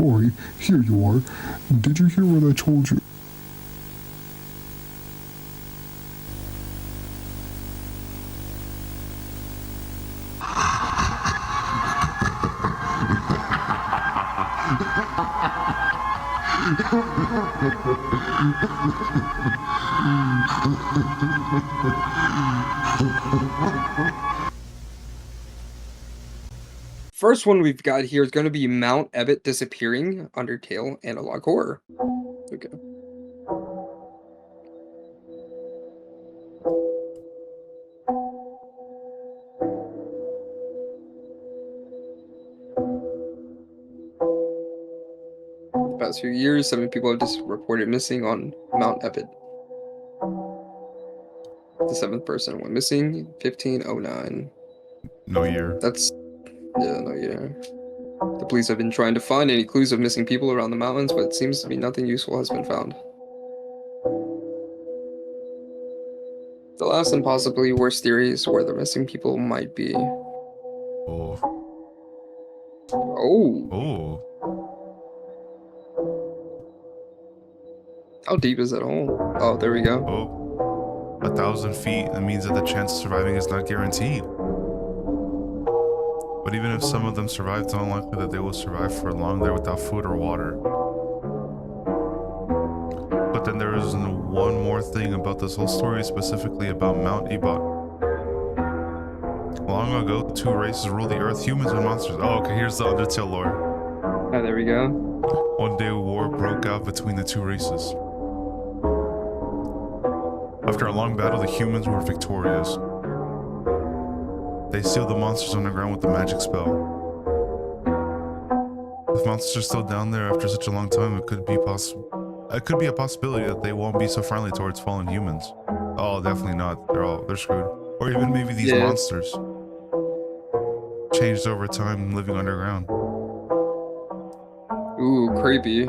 story. Here you are. Did you hear what I told you? First one we've got here is going to be Mount Ebott disappearing, Undertale, analog horror. Okay. The past few years, 7 people have just reported missing on Mount Ebott. The 7th person went missing, 1509. No year. That's, yeah, no year. The police have been trying to find any clues of missing people around the mountains, but it seems to be nothing useful has been found. The last and possibly worst theory is where the missing people might be. Oh. Oh. Oh. How deep is that hole? Oh, there we go. Oh. 1,000 feet. That means that the chance of surviving is not guaranteed. But even if some of them survive, it's unlikely that they will survive for long there without food or water. But then there is one more thing about this whole story, specifically about Mount Ebott. Long ago, 2 races ruled the earth, humans and monsters. Oh, okay, here's the Undertale lore. Oh, there we go. One day, a war broke out between the 2 races. After a long battle, the humans were victorious. They sealed the monsters underground with a magic spell. If monsters are still down there after such a long time, it could be a possibility that they won't be so friendly towards fallen humans. Oh, definitely not. They're screwed. Or even maybe these monsters changed over time, living underground. Ooh, creepy.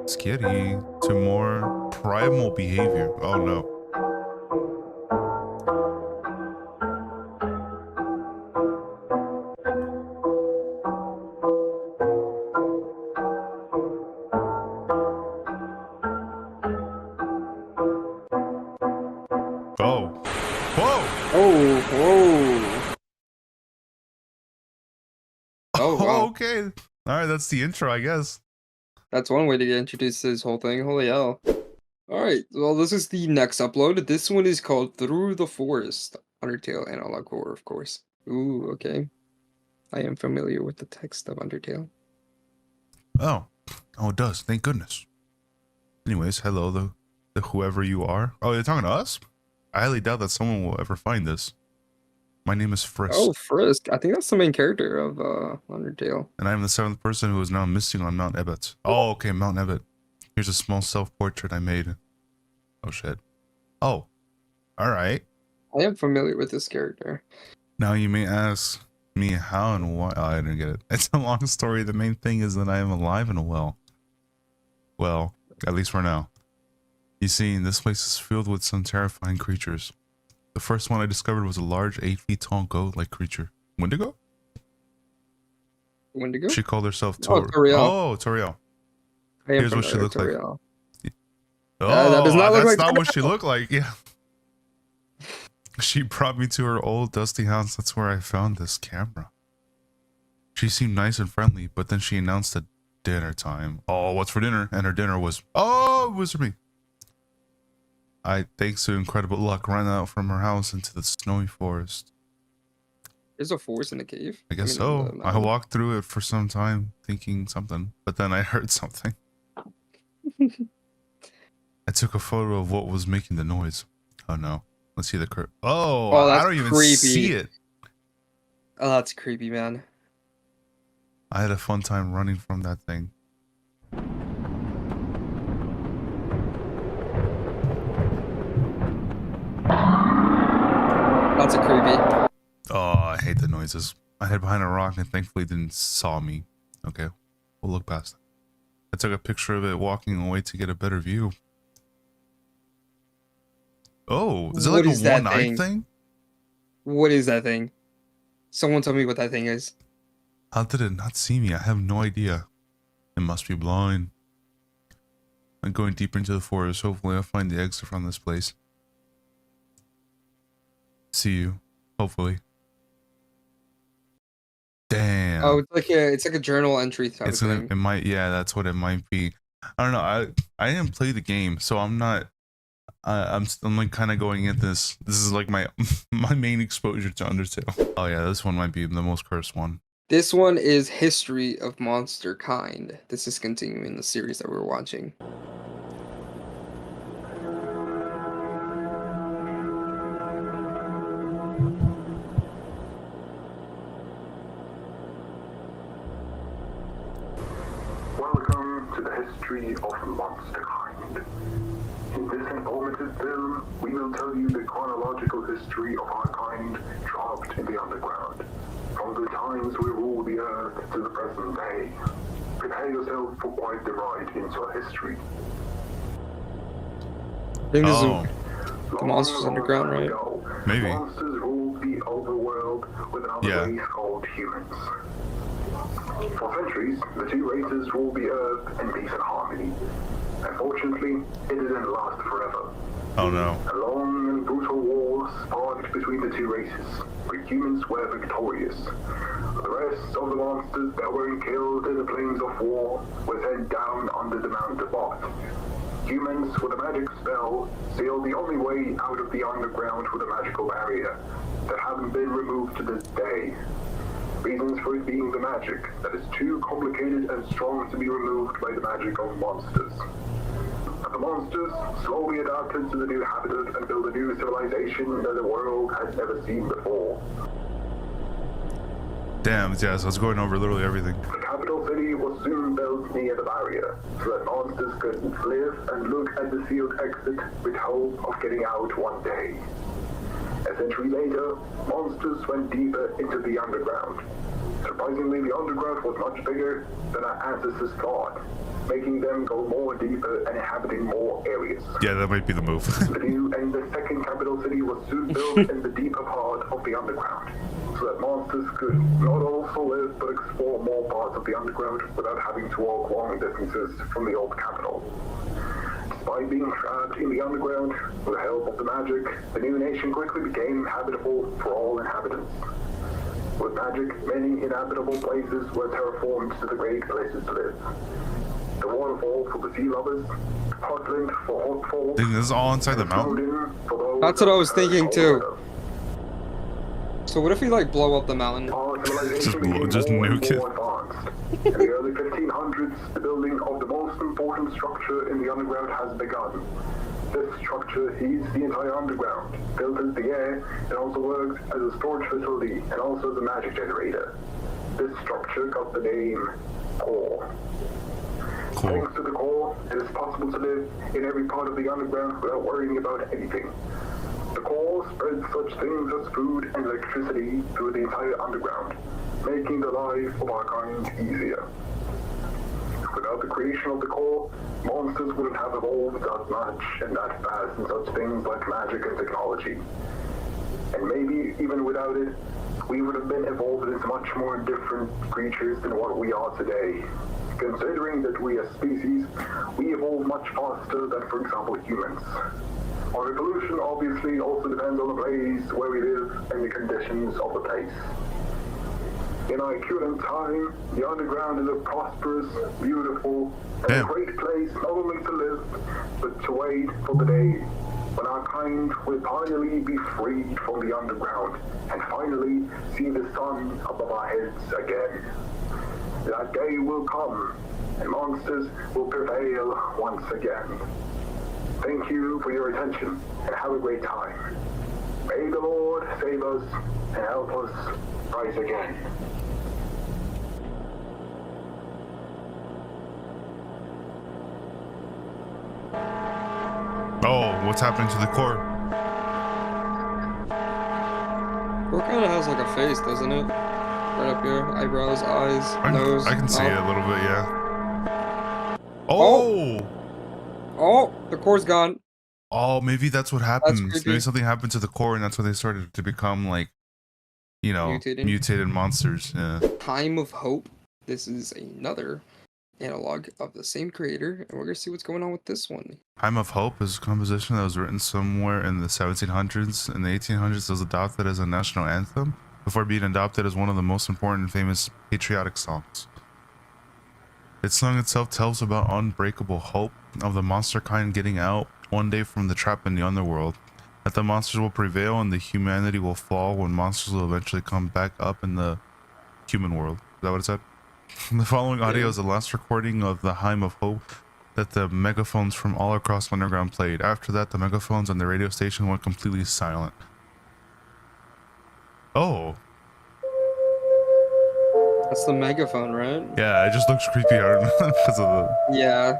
Scary to more primal behavior. Oh no. Oh. Whoa! Oh, whoa. Oh, wow. Okay. Alright, that's the intro, I guess. That's one way to get introduced to this whole thing. Holy hell. Alright, well, this is the next upload. This one is called Through the Forest. Undertale analog horror, of course. Ooh, okay. I am familiar with the text of Undertale. Oh. Oh, it does. Thank goodness. Anyways, hello, the whoever you are. Oh, you're talking to us? I highly doubt that someone will ever find this. My name is Frisk. Oh, Frisk. I think that's the main character of Undertale. And I am the 7th person who is now missing on Mount Ebott. Oh, okay, Mount Ebott. Here's a small self-portrait I made. Oh, shit. Oh. Alright. I am familiar with this character. Now you may ask me how and why. Oh, I didn't get it. It's a long story. The main thing is that I am alive and well. Well, at least for now. You see, this place is filled with some terrifying creatures. The first one I discovered was a large 8 feet tall goat-like creature. Wendigo? Wendigo? She called herself Toriel. Oh, Toriel. Here's what she looked like. Oh, that does not look that's like not what she looked like. Yeah. She brought me to her old dusty house. That's where I found this camera. She seemed nice and friendly, but then she announced at dinner time. Oh, what's for dinner? And her dinner was, oh, it was for me. I, thanks to incredible luck, ran out from her house into the snowy forest. There's a forest in the cave? I guess so. I walked through it for some time thinking something, but then I heard something. I took a photo of what was making the noise. Oh no. Let's see the curve. Oh, I don't even see it. Oh, that's creepy, man. I had a fun time running from that thing. That's a creepy. Oh, I hate the noises. I hid behind a rock and thankfully it didn't saw me. Okay, we'll look past it. I took a picture of it walking away to get a better view. Oh, is it like a one-eyed thing? What is that thing? Someone tell me what that thing is. How did it not see me? I have no idea. It must be blind. I'm going deeper into the forest. Hopefully I'll find the exit from this place. See you. Hopefully. Damn. Oh, it's like a journal entry type It's gonna, thing. it might, yeah, that's what it might be. I don't know. I didn't play the game, so I'm not, I'm like kind of going at this. This is like my my main exposure to Undertale. Oh yeah, this one might be the most cursed one. This one is History of Monster Kind. This is continuing the series that we're watching. Welcome to the history of Monster Kind. In this informative film, we will tell you the chronological history of our kind trapped in the underground, from the times we ruled the earth to the present day. Prepare yourself for quite the ride into our history. I think this Oh, is the Monsters Underground, right? maybe. Monsters ruled the overworld with another Yeah. race called humans. For centuries, the two races ruled the earth in peace and harmony. Unfortunately, it didn't last forever. Oh no. A long and brutal war sparked between the two races, where humans were victorious. The rest of the monsters that weren't killed in the flames of war were sent down under the Mount of Bot. Humans with a magic spell sailed the only way out of the underground with a magical barrier that haven't been removed to this day. Reasons for it being the magic that is too complicated and strong to be removed by the magic of monsters. The monsters slowly adapted to the new habitat and built a new civilization that the world has never seen before. Damn, yeah, so I was going over literally everything. The capital city was soon built near the barrier, so that monsters could live and look at the sealed exit with hope of getting out one day. A century later, monsters went deeper into the underground. Surprisingly, the underground was much bigger than our ancestors thought, making them go more deeper and inhabiting more areas. Yeah, that might be the move. The new and the second capital city was soon built in the deeper part of the underground, so that monsters could not also live but explore more parts of the underground without having to walk long distances from the old capital. Despite being trapped in the underground, with the help of the magic, the new nation quickly became habitable for all inhabitants. With magic, many inhabitable places were terraformed to the great places to live. The waterfall for the sea lovers, Hotland for hot falls. Dude, this is all inside the mountain? Snowden for those That's what I was that thinking, curse too. weather. So what if we like blow up the mountain? Our civilization Just became just more and nuke it. more advanced. In the early 1500s, the building of the most important structure in the underground has begun. This structure heats the entire underground, filters the air, and also works as a storage facility and also as a magic generator. This structure got the name Core. Cool. Thanks to the core, it is possible to live in every part of the underground without worrying about anything. The core spreads such things as food and electricity through the entire underground, making the life of our kind easier. Without the creation of the core, monsters wouldn't have evolved that much and that fast in such things like magic and technology. And maybe even without it, we would have been evolved into much more different creatures than what we are today. Considering that we as species, we evolve much faster than, for example, humans. Our evolution obviously also depends on the place where we live and the conditions of the place. In our current time, the underground is a prosperous, beautiful, and a Damn. great place not only to live, but to wait for the day when our kind will finally be freed from the underground and finally see the sun above our heads again. That day will come, and monsters will prevail once again. Thank you for your attention, and have a great time. May the Lord save us and help us rise again. Oh, what's happening to the core? Core kind of has like a face, doesn't it? Right up here, eyebrows, eyes, nose. I can see mouth. it a little bit, yeah. Oh! Oh, the core's gone. Oh, maybe that's what happens. creepy. Maybe something happened to the core and that's when they started to become like, you know, Mutating. mutated monsters. Yeah. Time of Hope. This is another analog of the same creator, and we're gonna see what's going on with this one. Hymn of Hope is a composition that was written somewhere in the 1700s. In the 1800s, it was adopted as a national anthem before being adopted as one of the most important and famous patriotic songs. Its song itself tells about unbreakable hope of the monster kind getting out one day from the trap in the underworld, that the monsters will prevail and the humanity will fall when monsters will eventually come back up in the human world. Is that what it said? The following audio is the last recording of the Hymn of Hope that the megaphones from all across underground played. After that, the megaphones on the radio station went completely silent. Oh. That's the megaphone, right? Yeah, it just looks creepy. I don't know because of the... Yeah.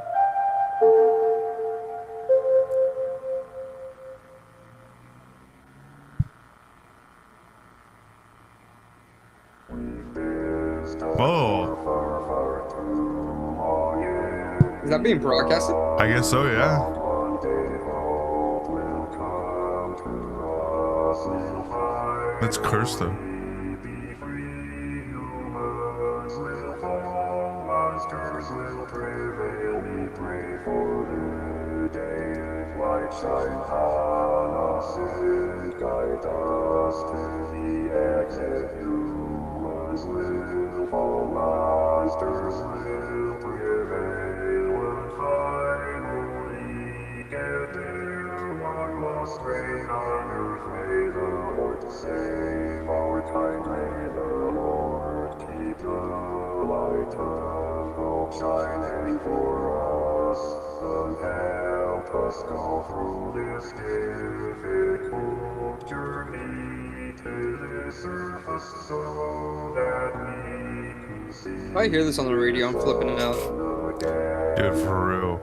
Oh. Is that being broadcasted? I guess so, yeah. Let's curse them. Monsters will prevail, we pray for the day. Light shine upon us, and guide us to the exit. Humans will fall, monsters will prevail, and finally get there. One lost grain on earth, may the Lord save our kind, may the Lord keep the light of hope shining for us, and help us go through this difficult journey to the surface so that we can see. If I hear this on the radio, I'm flipping it out. Dude, for real.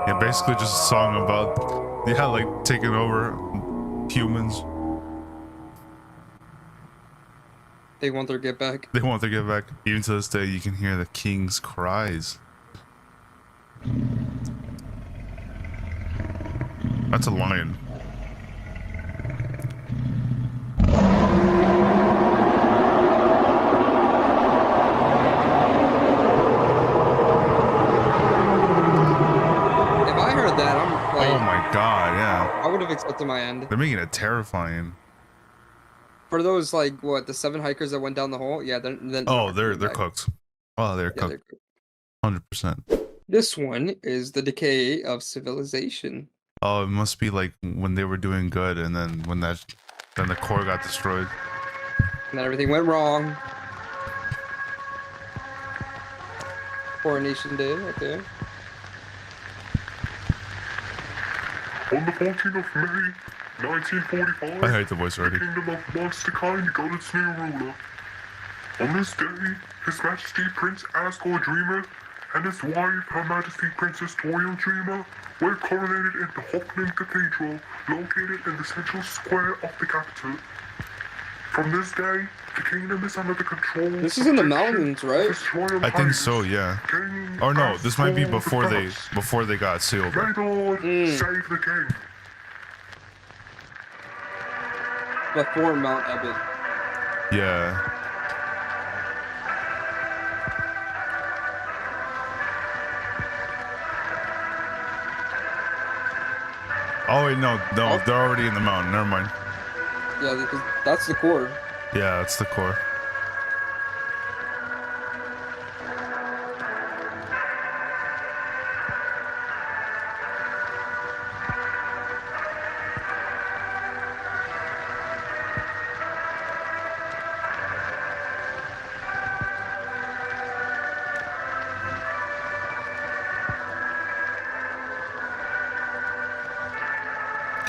Yeah, basically just a song about, yeah, like taking over humans. They want their get back. They want to get back. Even to this day, you can hear the king's cries. That's a lion. If I heard that, I'm like, Oh my god, yeah. I would have accepted my end. They're making it terrifying. For those like what the 7 hikers that went down the hole, yeah, then Oh, they're cooked. Oh, they're yeah, cooked. 100%. This one is the decay of civilization. Oh, it must be like when they were doing good, and then when then the core got destroyed. And then everything went wrong. Coronation Day, okay. On the 14th of May, 1945, I heard the voice already. the kingdom of Monsterkind got its new ruler. On this day, His Majesty Prince Asgore Dreamer and his wife, Her Majesty Princess Toriel Dreamer, were coronated in the Hockland Cathedral, located in the central square of the capital. From this day, the kingdom is under the control. This is in the mountains, right? I think so, yeah. Or no, this might be before they got sealed. May the Lord save the king. Before Mount Ebbet. Yeah. Oh wait, no, they're already in the mountain. Never mind. Yeah, because that's the core. Yeah, that's the core.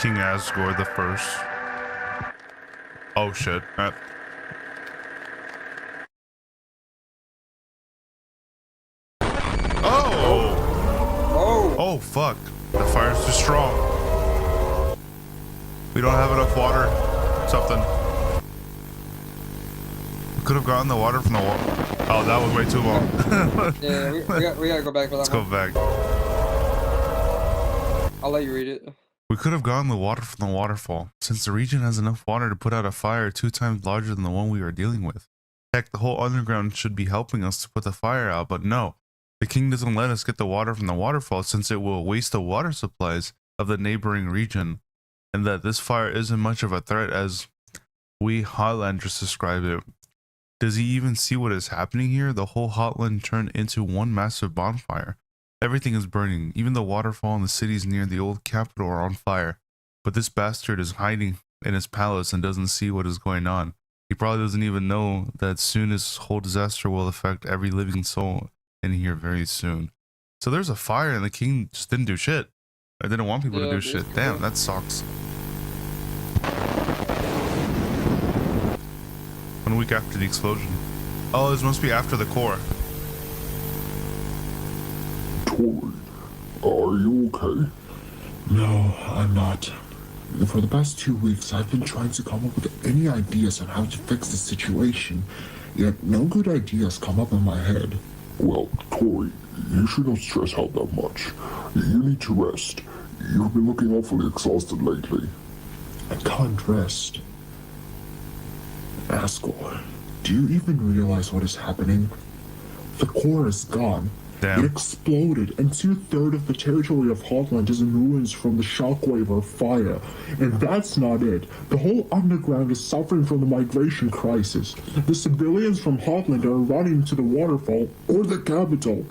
King Asgore the First. Oh shit. Oh fuck. The fire's too strong. We don't have enough water. Something. We could have gotten the water from the wall. Oh, that was way too long. Yeah, we gotta go back for that Let's go one. back. I'll let you read it. We could have gotten the water from the waterfall, since the region has enough water to put out a fire 2 times larger than the one we are dealing with. Heck, the whole underground should be helping us to put the fire out, but no. The king doesn't let us get the water from the waterfall since it will waste the water supplies of the neighboring region, and that this fire isn't much of a threat as we Hotlanders describe it. Does he even see what is happening here? The whole Hotland turned into one massive bonfire. Everything is burning. Even the waterfall and the cities near the old capital are on fire. But this bastard is hiding in his palace and doesn't see what is going on. He probably doesn't even know that soon this whole disaster will affect every living soul in here very soon. So there's a fire and the king just didn't do shit. I didn't want people to do shit. Damn, that sucks. 1 week after the explosion. Oh, this must be after the core. Tori, are you okay? No, I'm not. For the past 2 weeks, I've been trying to come up with any ideas on how to fix the situation, yet no good ideas come up in my head. Well, Tori, you shouldn't stress out that much. You need to rest. You've been looking awfully exhausted lately. I can't rest. Asgore, do you even realize what is happening? The core is gone. Damn. It exploded, and 2/3 of the territory of Hotland is in ruins from the shockwave of fire. And that's not it. The whole underground is suffering from the migration crisis. The civilians from Hotland are running to the waterfall or the capital.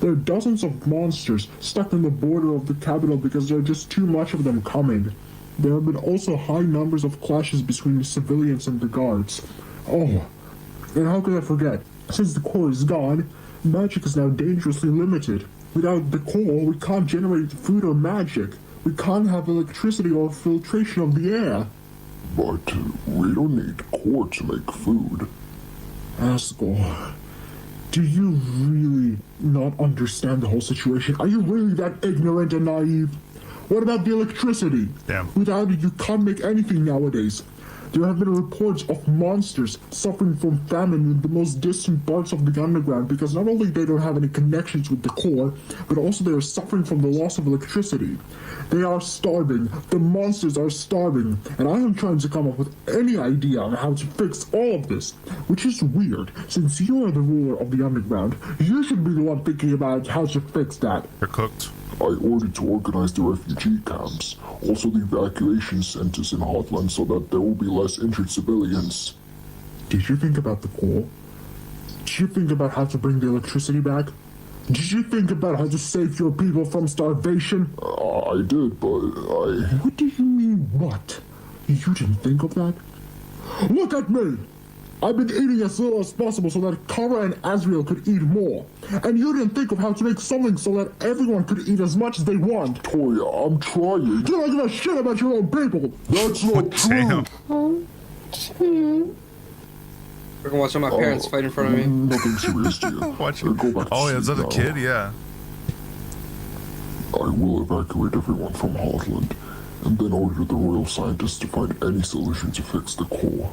There are dozens of monsters stuck in the border of the capital because there are just too much of them coming. There have been also high numbers of clashes between the civilians and the guards. Oh, and how could I forget? Since the core is gone, magic is now dangerously limited. Without the core, we can't generate food or magic. We can't have electricity or filtration of the air. But we don't need core to make food. Asgore, do you really not understand the whole situation? Are you really that ignorant and naive? What about the electricity? Damn. Without it, you can't make anything nowadays. There have been reports of monsters suffering from famine in the most distant parts of the underground because not only they don't have any connections with the core, but also they are suffering from the loss of electricity. They are starving. The monsters are starving. And I am trying to come up with any idea on how to fix all of this, which is weird. Since you are the ruler of the underground, you should be the one thinking about how to fix that. They're cooked. I ordered to organize the refugee camps, also the evacuation centers in Hotland so that there will be less injured civilians. Did you think about the core? Did you think about how to bring the electricity back? Did you think about how to save your people from starvation? I did, but I... What do you mean, what? You didn't think of that? Look at me! I've been eating as little as possible so that Kara and Azrael could eat more. And you didn't think of how to make something so that everyone could eat as much as they want. Toya, I'm trying. You don't give a shit about your own people. That's not true. Damn. We're gonna watch all my parents fight in front of me. Nothing serious, dear. Watch Go it. back to Oh, yeah, is that sleep a now. kid? Yeah. I will evacuate everyone from Hotland, and then order the royal scientists to find any solution to fix the core.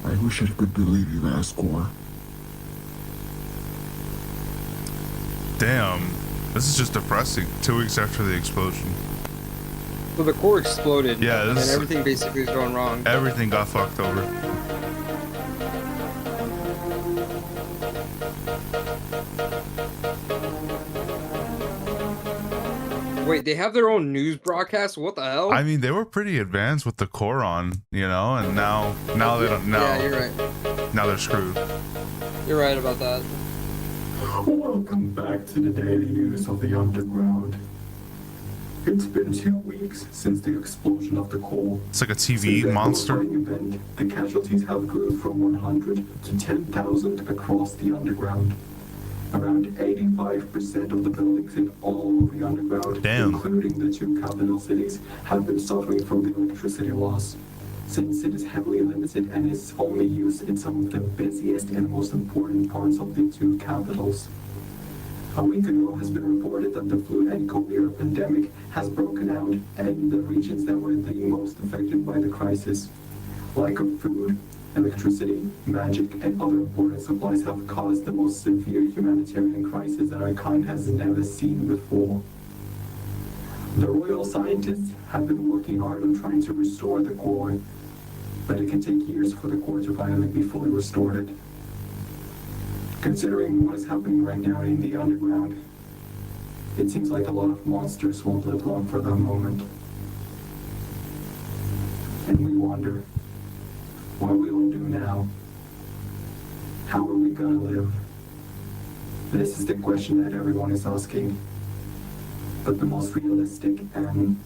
I wish I could believe you, Asgore. Damn. This is just depressing. 2 weeks after the explosion. So the core exploded. Yeah, and this is- everything basically is going wrong. Everything got fucked over. Wait, they have their own news broadcast? What the hell? I mean, they were pretty advanced with the core on, you know, and now they don't know. Yeah, you're right. Now they're screwed. You're right about that. Welcome back to the daily news of the underground. It's been 2 weeks since the explosion of the core. It's like a Since TV that monster. horrifying event, the casualties have grown from 100 to 10,000 across the underground. Around 85% of the buildings in all of the underground, Damn. including the 2 capital cities, have been suffering from the electricity loss. Since it is heavily limited and is only used in some of the busiest and most important parts of the 2 capitals. A week ago has been reported that the flu and cholera pandemic has broken out in the regions that were the most affected by the crisis. Lack of food, Electricity, magic, and other important supplies have caused the most severe humanitarian crisis that our kind has never seen before. The royal scientists have been working hard on trying to restore the core, but it can take years for the core to finally be fully restored. Considering what is happening right now in the underground, it seems like a lot of monsters won't live long for that moment. And we wonder, what we will do now? How are we gonna live? This is the question that everyone is asking. But the most realistic and,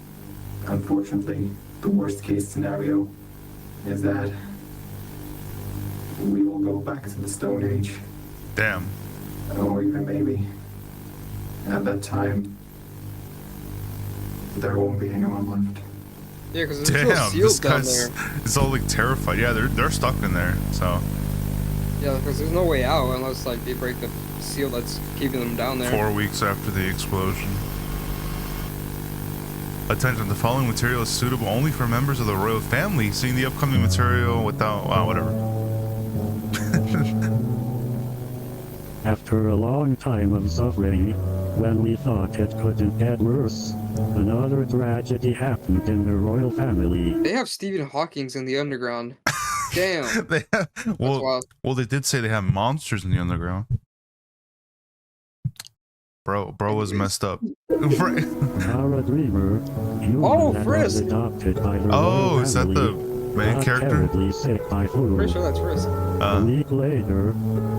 unfortunately, the worst case scenario is that we will go back to the Stone Age. Damn. Or even maybe, at that time, there won't be anyone left. Yeah, because it's still Damn, sealed this down guy's there. it's all like terrified. Yeah, they're stuck in there. So Yeah, because there's no way out unless like they break the seal that's keeping them down there. 4 weeks after the explosion. Attention, the following material is suitable only for members of the royal family. Seeing the upcoming material without whatever. After a long time of suffering, when we thought it couldn't get worse, another tragedy happened in the royal family. They have Stephen Hawking's in the underground. Damn. They have, wild. well, they did say they have monsters in the underground. Bro was messed up. Right. Kara Dreamer, human Oh, that Frisk! was adopted by the Oh, royal is that family, the main got character? terribly sick by flu. Pretty sure that's Frisk. A week later,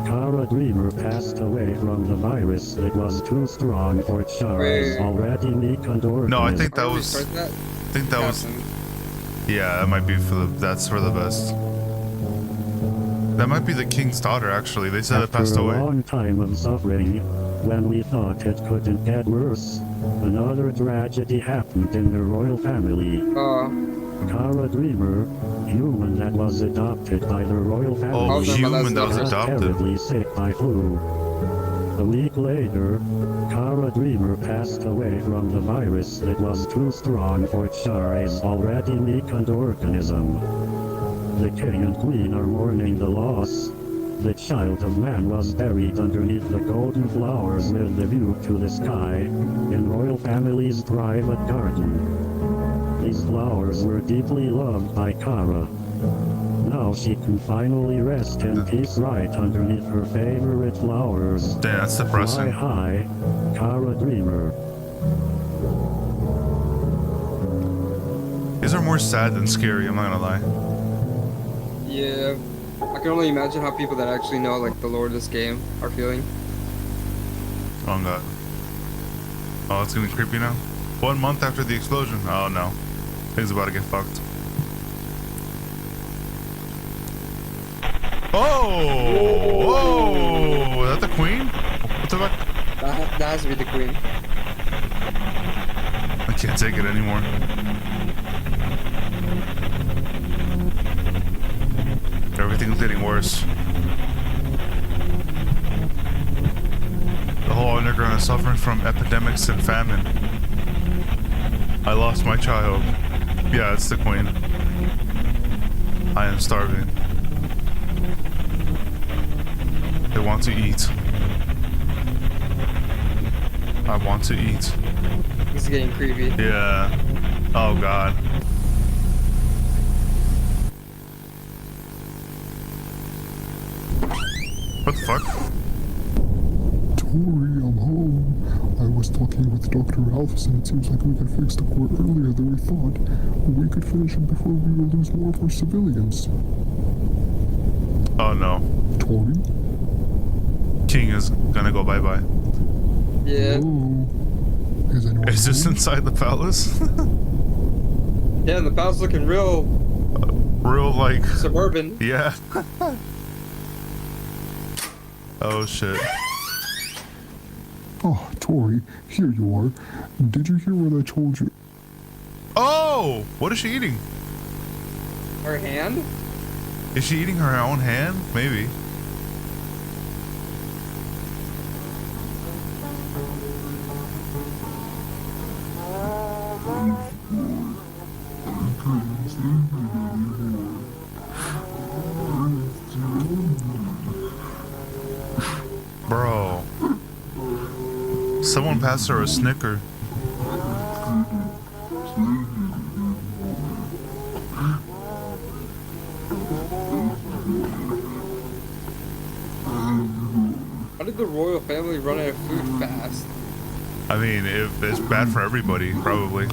Kara Dreamer passed away from the virus that was too strong for Chara's Wait. already weakened organism. No, I think that Already was. start that? I think that was. Captain. Yeah, that might be for the. That's for the best. That might be the king's daughter. Actually, they said it passed After a away. long time of suffering, when we thought it couldn't get worse, another tragedy happened in the royal family. Kara Dreamer, human that was adopted by the royal family, Oh, no, human that was that's got adopted. terribly sick by flu. A week later, Kara Dreamer passed away from the virus that was too strong for Chara's already weakened organism. The king and queen are mourning the loss. The child of man was buried underneath the golden flowers with the view to the sky, in royal family's private garden. These flowers were deeply loved by Kara. Now she can finally rest in peace right underneath her favorite flowers. Damn, that's Fly depressing. high, Kara Dreamer. These are more sad than scary. I'm not gonna lie. Yeah. I can only imagine how people that actually know like the lore of this game are feeling. Oh god. Oh, it's getting creepy now. 1 month after the explosion. Oh no. Things about to get fucked. Oh! Whoa! Is that the queen? What the fuck? That has to be the queen. I can't take it anymore. Everything's getting worse. The whole underground is suffering from epidemics and famine. I lost my child. Yeah, it's the queen. I am starving. They want to eat. I want to eat. This is getting creepy. Yeah. Oh god. What the fuck? Tori, I'm home. I was talking with Dr. Ralphs, and it seems like we could fix the core earlier than we thought. We could finish it before we will lose more of our civilians. Oh no. Tori? King is gonna go bye-bye. Yeah. Hello? Is anyone Is this home? inside the palace? Yeah, the palace looking real Real like... suburban. Yeah. Oh shit. Oh, Tori, here you are. Did you hear what I told you? Oh! What is she eating? Her hand? Is she eating her own hand? Maybe. Someone passed her a Snicker. How did the royal family run out of food fast? I mean, if it's bad for everybody, probably.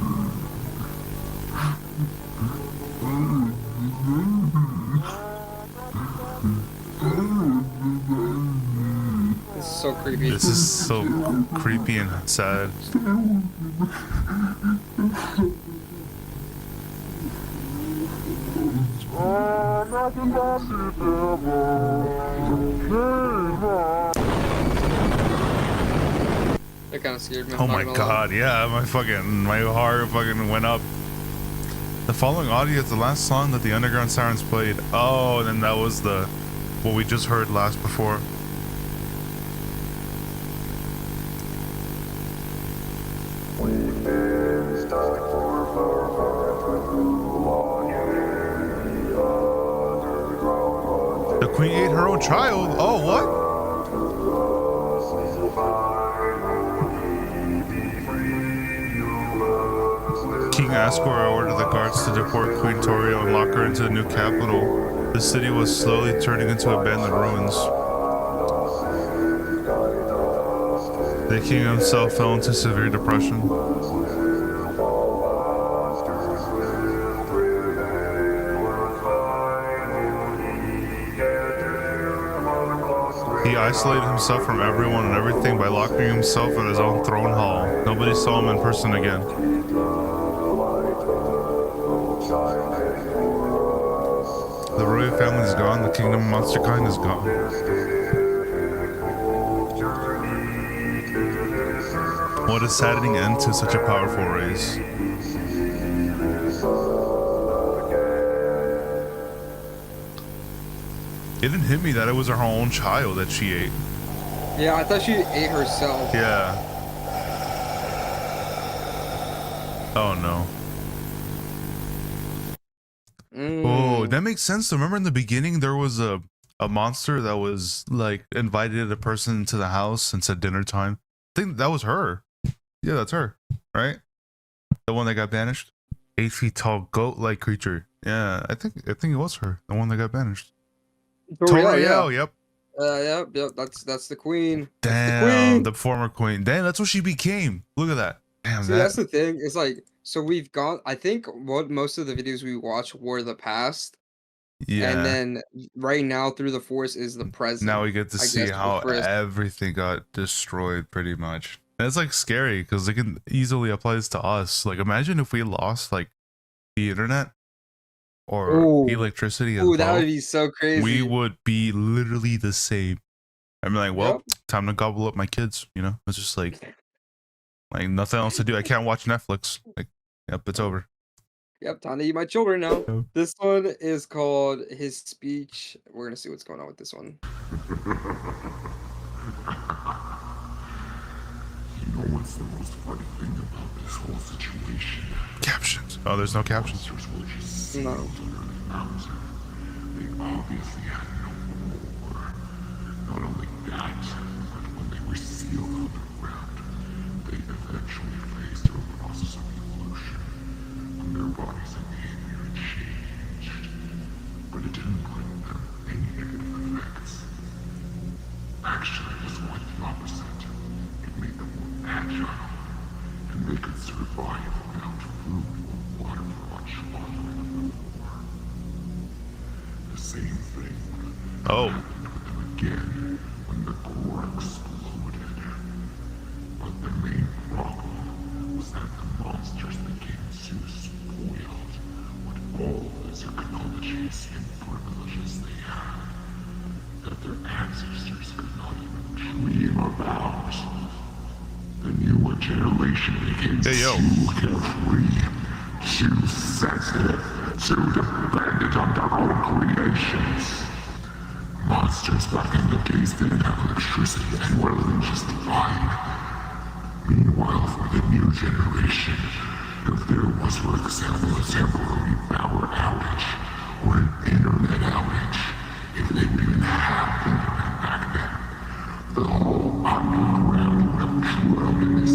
This is so creepy. This is so creepy and sad. That kind of scared me. Oh my god, yeah, my heart fucking went up. The following audio is the last song that the Underground Sirens played. Oh, and then that was what we just heard last before. The queen ate her own child? Oh, what? King Ascor ordered the guards to deport Queen Torio and lock her into the new capital. The city was slowly turning into abandoned ruins. The king himself fell into severe depression. He isolated himself from everyone and everything by locking himself in his own throne hall. Nobody saw him in person again. The royal family is gone, the kingdom of monster kind is gone. What a saddening end to such a powerful race. It didn't hit me that it was her own child that she ate. Yeah, I thought she ate herself. Yeah. Oh no. Oh, that makes sense. Remember in the beginning there was a monster that was like invited a person to the house and said dinner time. I think that was her. Yeah, that's her, right? The one that got banished. 8 feet tall goat-like creature. Yeah, I think it was her. The one that got banished. Toriel, yep. Yep. That's the queen. Damn, the former queen. Damn, that's what she became. Look at that. Damn, See, that's the thing. It's like, so we've got, I think what most of the videos we watch were the past. Yeah. And then right now through the force is the present. Now we get to see how everything got destroyed pretty much. And it's like scary because it can easily apply this to us. Like imagine if we lost like the internet or electricity as well. That would be so crazy. We would be literally the same. I'm like, well, time to gobble up my kids, you know? It's just like nothing else to do. I can't watch Netflix. Like, yep, it's over. Yep, time to eat my children now. Yep. This one is called His Speech. We're gonna see what's going on with this one. You know what's the most funny thing about this whole situation? Captions. Oh, there's no captions. No. They obviously had no more. Not only that, but when they were sealed underground, they eventually faced through a process of evolution. And their bodies and behavior changed. But it didn't bring them any negative effects. Actually, it was quite the opposite. It made them more agile, and they could survive without food or water for much longer than before. The same thing happened with them again when the core exploded. But the main problem was that the monsters became so spoiled with all the technologies and privileges they had that their ancestors could not even dream about. The newer generation became too carefree, too sensitive, too dependent on their own creations. Monsters back in the days didn't have electricity and were living just fine. Meanwhile, for the new generation, if there was, for example, a temporary power outage or an internet outage, if they would even have internet back then, the whole underground would have flooded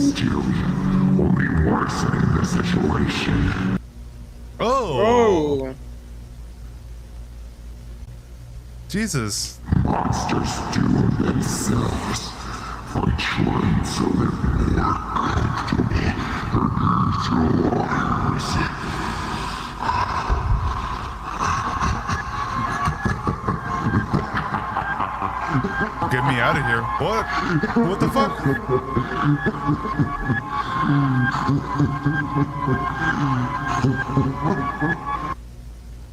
Jesus. Monsters doom themselves by trying to live more comfortable than lives. Get me out of here. What? What the fuck?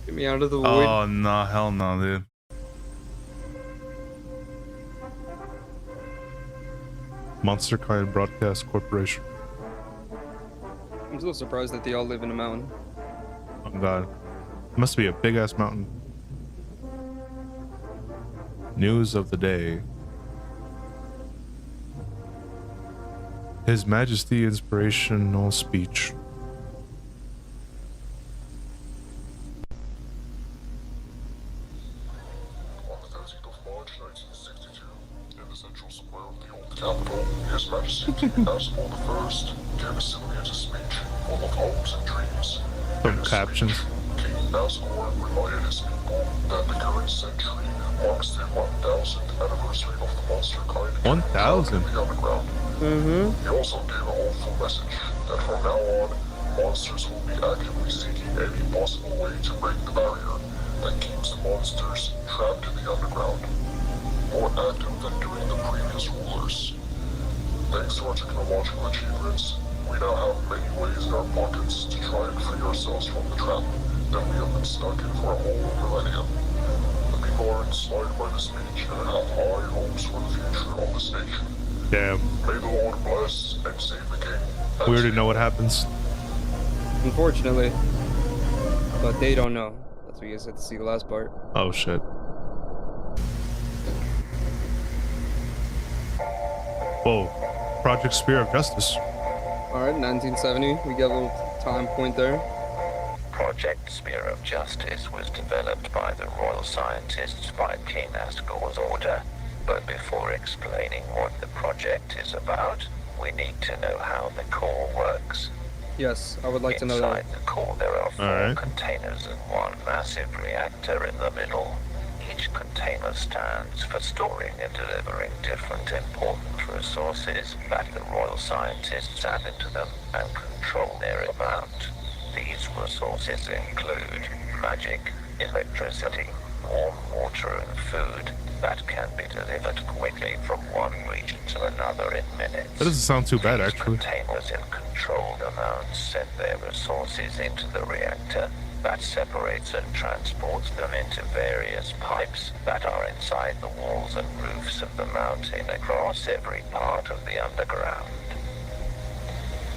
Get me out of the void. Oh, no. Hell no, dude. Monster Kind Broadcast Corporation. I'm still surprised that they all live in a mountain. Oh, God. Must be a big-ass mountain. News of the day. His Majesty inspirational speech. On the 13th of March 1962, in the central square of the old capital, His Majesty King Asshole I gave a celebrated speech full of hopes and dreams. Some captions. King Asshole reminded his people that the current century marks the 1000th anniversary of the monster kind 1000? in the underground. He also gave a hopeful message that from now on, monsters will be actively seeking any possible way to break the barrier that keeps the monsters trapped in the underground. More active than during the previous rulers. Thanks to our technological achievements, we now have many ways in our pockets to try and free ourselves from the trap that we have been stuck in for a whole millennium. The people are inspired by the speech and have high hopes for the future of this nation. Damn. May the Lord bless and save the king. We already know what happens. Unfortunately. But they don't know. That's what you guys have to see the last part. Oh, shit. Whoa. Project Spear of Justice. Alright, 1970. We get a little time point there. Project Spear of Justice was developed by the royal scientists by King Asgore's order. But before explaining what the project is about, we need to know how the core works. Yes, I would like to know that. Inside the core there are 4 Alright. containers and one massive reactor in the middle. Each container stands for storing and delivering different important resources that the royal scientists add into them and control their amount. These resources include magic, electricity, warm water and food that can be delivered quickly from one region to another in minutes. That doesn't sound too bad, These actually. containers in controlled amounts send their resources into the reactor that separates and transports them into various pipes that are inside the walls and roofs of the mountain across every part of the underground.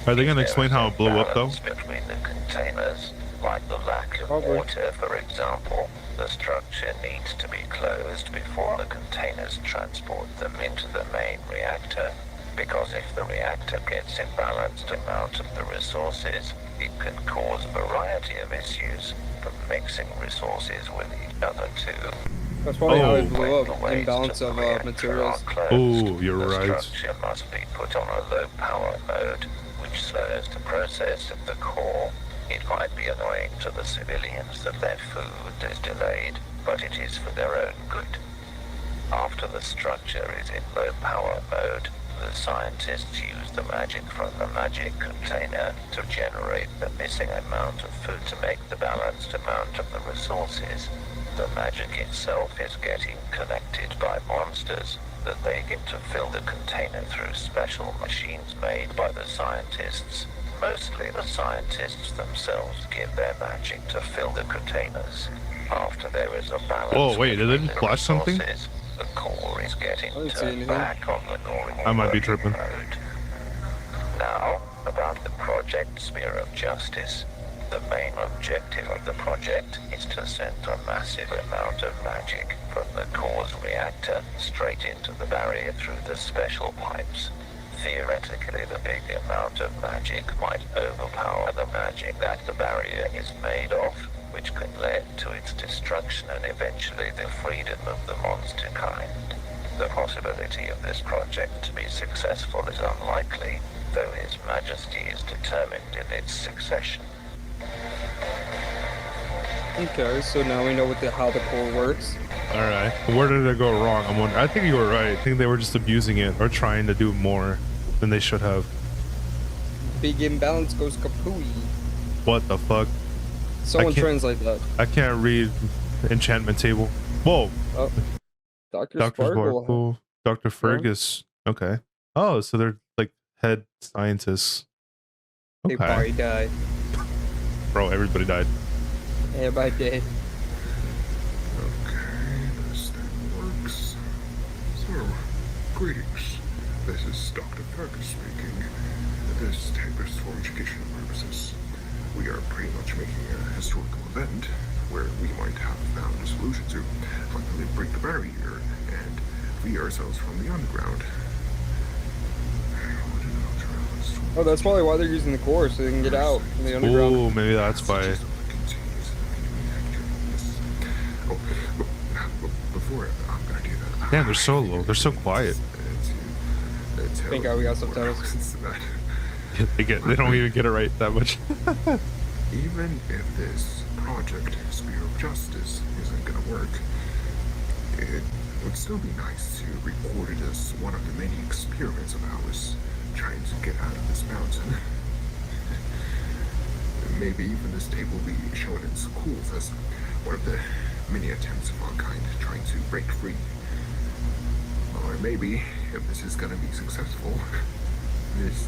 Are they gonna There explain is how a it blew up, though? balance between the containers, like the lack of Probably. water, for example. The structure needs to be closed before the containers transport them into the main reactor, because if the reactor gets imbalanced amount of the resources, it can cause a variety of issues, from mixing resources with each other too. That's probably how it Oh. blew up. When the ways Imbalance to of the reactor materials. are closed, Oh, you're the right. structure must be put on a low power mode, which slows the process of the core. It might be annoying to the civilians that their food is delayed, but it is for their own good. After the structure is in low power mode, the scientists use the magic from the magic container to generate the missing amount of food to make the balanced amount of the resources. The magic itself is getting connected by monsters that they get to fill the container through special machines made by the scientists. Mostly the scientists themselves give their magic to fill the containers. After there is a balance. Whoa, wait, did it between the flash something? resources, the core is getting I didn't see turned anything. back on the normal I might be working tripping. mode. Now, about the Project Spear of Justice. The main objective of the project is to send a massive amount of magic from the core's reactor straight into the barrier through the special pipes. Theoretically, the big amount of magic might overpower the magic that the barrier is made of, which could lead to its destruction and eventually the freedom of the monster kind. The possibility of this project to be successful is unlikely, though His Majesty is determined in its succession. Okay, so now we know how the core works. All right. Where did it go wrong? I'm wondering. I think you were right. I think they were just abusing it or trying to do more than they should have. Big imbalance goes kapooey. What the fuck? Someone translate that. I can't read enchantment table. Whoa. Oh, Dr. Dr. Sparkle. Sparkle. Dr. Fergus. Okay. Oh, so they're like head scientists. They Okay. probably died. Bro, everybody died. Everybody dead. Okay, this thing works. So, greetings. This is Dr. Fergus speaking. This tape is for educational purposes. We are pretty much making a historical event where we might have found a solution to finally break the barrier and free ourselves from the underground. Oh, that's probably why they're using the core, so they can get out from the underground. Oh, maybe that's why. Oh, before I'm gonna do that. Damn, they're so low. They're so quiet. Thank God we got subtitles. They don't even get it right that much. Even if this project, Spear of Justice, isn't gonna work, it would still be nice to record it as one of the many experiments of ours trying to get out of this mountain. Maybe even this tape will be shown in schools as one of the many attempts of our kind trying to break free. Or maybe, if this is gonna be successful, this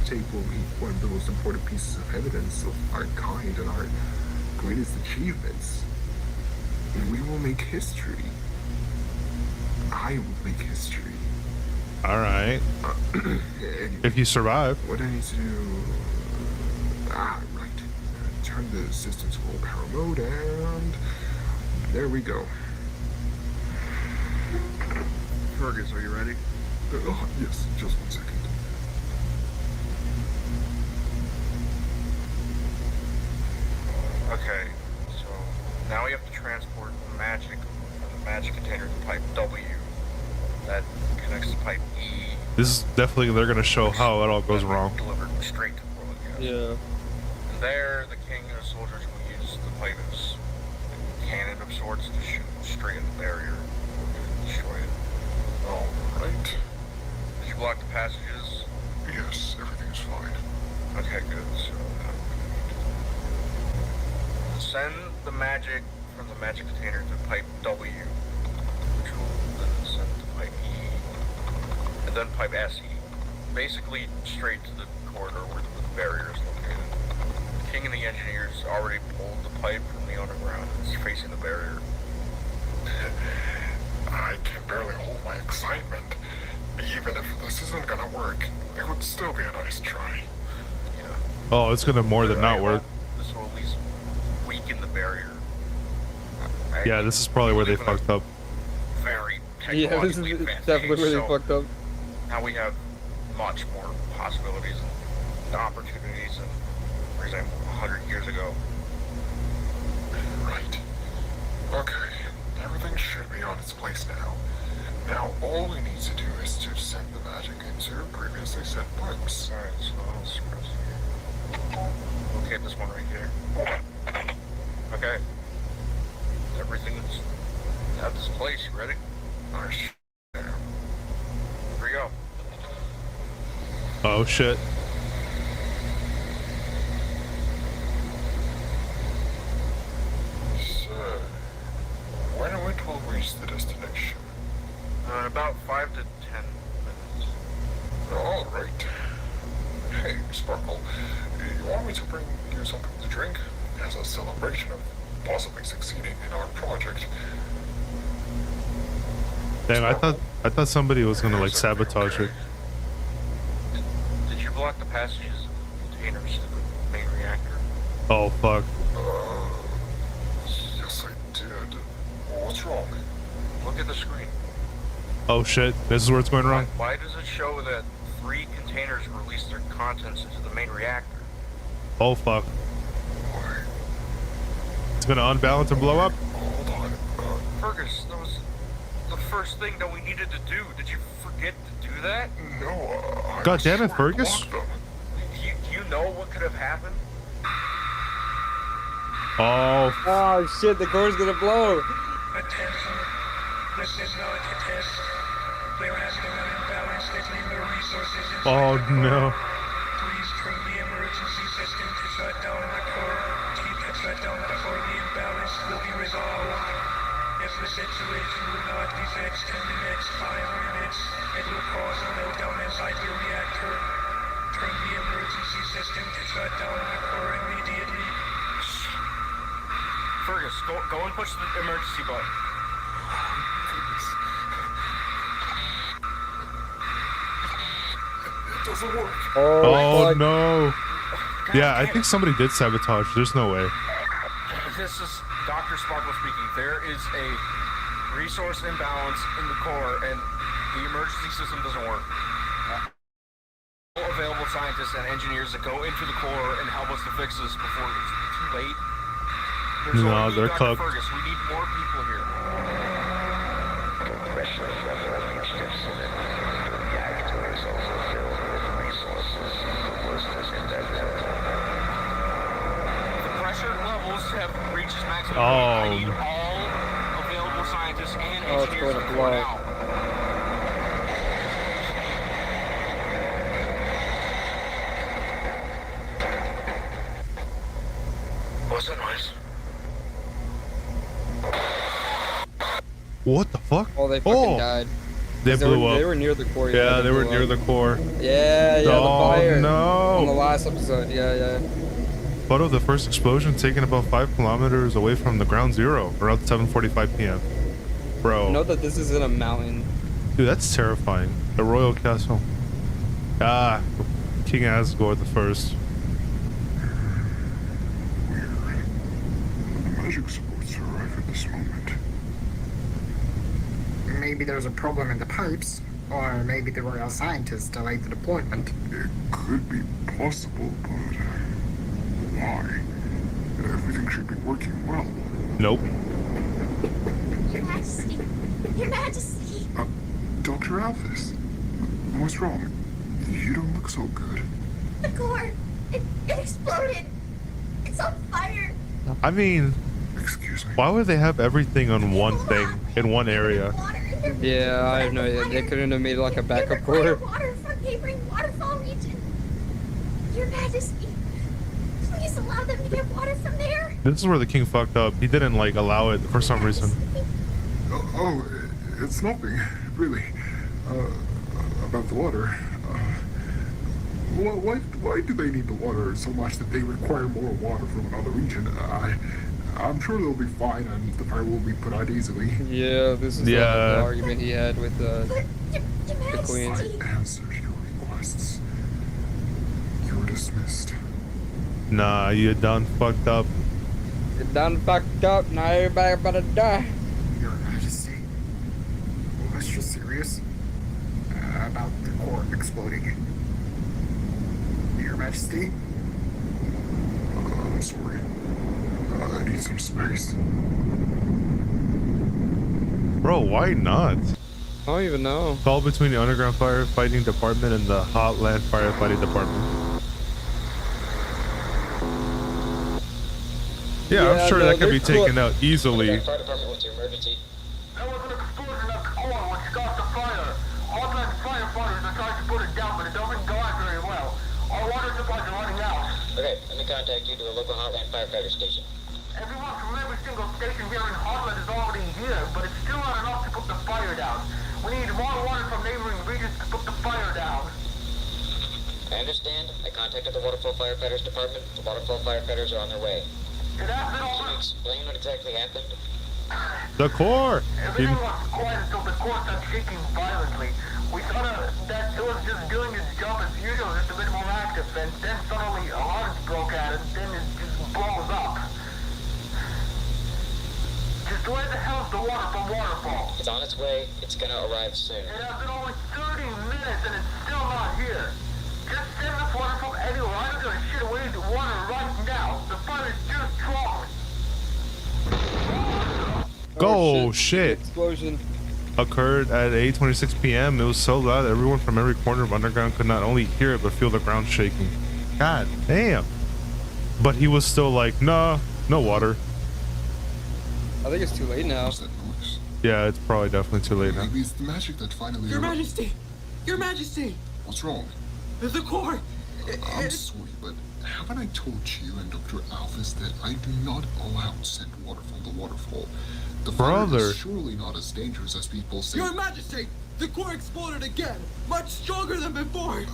tape will be one of the most important pieces of evidence of our kind and our greatest achievements. We will make history. I will make history. Alright. Anyway, If you survive. what I need to do... right. Turn the system to full power mode and... there we go. Fergus, are you ready? Yes, just 1 second. Okay, so now we have to transport magic from the magic container to pipe W. That connects to pipe E. This is definitely, they're gonna show how it all goes wrong. Delivered straight to the world. Yeah. And there, the king and his soldiers will use the pipe as a cannon of sorts to shoot straight at the barrier and destroy it. Alright. Did you block the passages? Yes, everything's fine. Okay, good. So, send the magic from the magic container to pipe W, which will then send to pipe E, and then pipe SE. Basically, straight to the corridor where the barrier is located. The king and the engineers already pulled the pipe from the underground. It's facing the barrier. I can barely hold my excitement. Even if this isn't gonna work, it would still be a nice try. Yeah. Oh, it's gonna more than not work. This will at least weaken the barrier. Yeah, this is probably where they fucked up. Very Yeah, this is technologically advanced definitely age, where they so fucked up. now we have much more possibilities and opportunities than, for example, 100 years ago. Right. Okay, everything should be on its place now. Now all we need to do is to send the magic into previously set pipes. Alright, so let's press here. Okay, this one right here. Okay. Everything's at this place. You ready? I am. Here we go. Oh shit. So, when it will reach the destination? About 5 to 10 minutes. Alright. Hey, Sparkle, you want me to bring you something to drink? As a celebration of possibly succeeding in our project. Damn, I thought somebody was gonna like sabotage it. Did you block the passages of containers to the main reactor? Oh fuck. Yes, I did. What's wrong? Look at the screen. Oh shit. This is where it's going wrong. Why does it show that 3 containers released their contents into the main reactor? Oh fuck. Why? It's gonna unbalance and blow up. Hold on. Fergus, that was the first thing that we needed to do. Did you forget to do that? No, I God damn it, swear I Fergus. Do blocked them. you know what could have happened? Oh, Oh shit, the core's gonna blow. Attention. This is not a test. There has been an imbalance between the resources oh inside the core. no. Please turn the emergency system to shut down the core. Keep it shut down before the imbalance will be resolved. If the situation will not be fixed in the next 5 minutes, it will cause a meltdown inside your reactor. Turn the emergency system to shut down the core immediately. Fergus, go and push the emergency button. It doesn't work. Oh fuck. no. God Yeah, I damn think it. somebody did sabotage. There's no way. This is Dr. Sparkle speaking. There is a resource imbalance in the core, and the emergency system doesn't work. All available scientists and engineers that go into the core and help us to fix this before it's too late. There's No, only they're Dr. cooked. Fergus. We need more people here. Pressure level steps in it. The reactor is overfilled with resources. The worst is in that level. The pressure levels have reached its maximum. Oh. I need all available scientists and Oh, it's engineers going to to blow. go now. What's that noise? What the fuck? Oh, they fucking Oh, died. they blew They up. were near the core. Yeah, they were blew near up. the core. Yeah, the Oh, fire. no. On the last episode, yeah. Photo of the first explosion taken about 5 kilometers away from the ground zero around 7:45 p.m. Bro, Know that this is in a mountain. dude, that's terrifying. The royal castle. Ah, King Asgore the first. Weird. The magic's supposed to arrive at this moment. Maybe there's a problem in the pipes, or maybe the royal scientists delayed the deployment. It could be possible, but why? Everything should be working well. Nope. Your Majesty! Your Majesty! Dr. Alphys, what's wrong? You don't look so good. The core! It exploded! It's on fire! I mean, Excuse me. why would they have everything on one thing in one area? Water in their Yeah, I have no idea. They couldn't have made like a backup core. water from neighboring waterfall region. Your Majesty, please allow them to get water from there. This is where the king fucked up. He didn't like allow it for some reason. Oh, it's nothing, really. About the water. Why do they need the water so much that they require more water from another region? I'm sure they'll be fine and the fire will be put out easily. Yeah, this is the argument he had with Your the queen. Majesty. I answered your requests. You're dismissed. Nah, you done fucked up. You done fucked up, now everybody about to die. Your Majesty, was you serious about the core exploding? Your Majesty? I'm sorry. I need some space. Bro, why not? I don't even know. It's all between the underground firefighting department and the hot land firefighting department. Yeah, I'm sure no, that could be they're cool. taken out easily. Fire department, what's your emergency? There was an explosion of core which caused the fire. Hotline firefighters are trying to put it down, but it doesn't go out very well. Our water supplies are running out. Okay, let me contact you to the local hotline firefighter station. Everyone from every single station here in Hotland is already here, but it's still not enough to put the fire down. We need more water from neighboring regions to put the fire down. I understand. I contacted the waterfall firefighters department. The waterfall firefighters are on their way. It has been Can over. you explain what exactly happened? The core! Everything was quiet until the core started shaking violently. We thought that it was just doing its job as usual, just a bit more active, and then suddenly alarms broke out, and then it just blows up. Just where the hell's the water from Waterfall? It's on its way. It's gonna arrive soon. It has been only 30 minutes and it's still not here. Just send us water from anywhere. I don't give a shit. We need water right now. The fire is too strong. Oh, shit. Explosion. Occurred at 8:26 p.m. It was so loud that everyone from every corner of underground could not only hear it but feel the ground shaking. God damn. But he was still like, nah, No water. I think it's too late now. What's that noise? Yeah, it's probably definitely too late now. Maybe it's the magic that finally... Your Majesty! Your Majesty! What's wrong? The core! I'm sorry, but haven't I told you and Dr. Alphys that I do not allow sent water from the waterfall? The fire Brother. is surely not as dangerous as people say. Your Majesty! The core exploded again! Much stronger than before!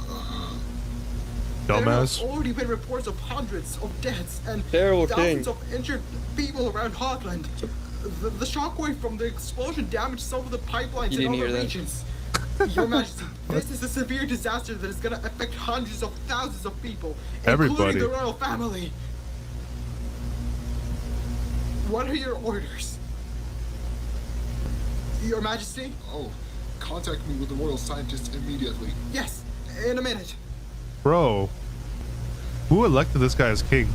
There have Dumbass. already been reports of hundreds of deaths and Terrible thousands king. of injured people around Hogland. The shockwave from the explosion damaged some of the pipelines You in didn't other hear that. regions. Your Majesty, this is a severe disaster that is going to affect hundreds of thousands of people, Everybody. including the royal family. What are your orders? Your Majesty? Oh, contact me with the royal scientists immediately. Yes, in a minute. Bro. Who elected this guy as king?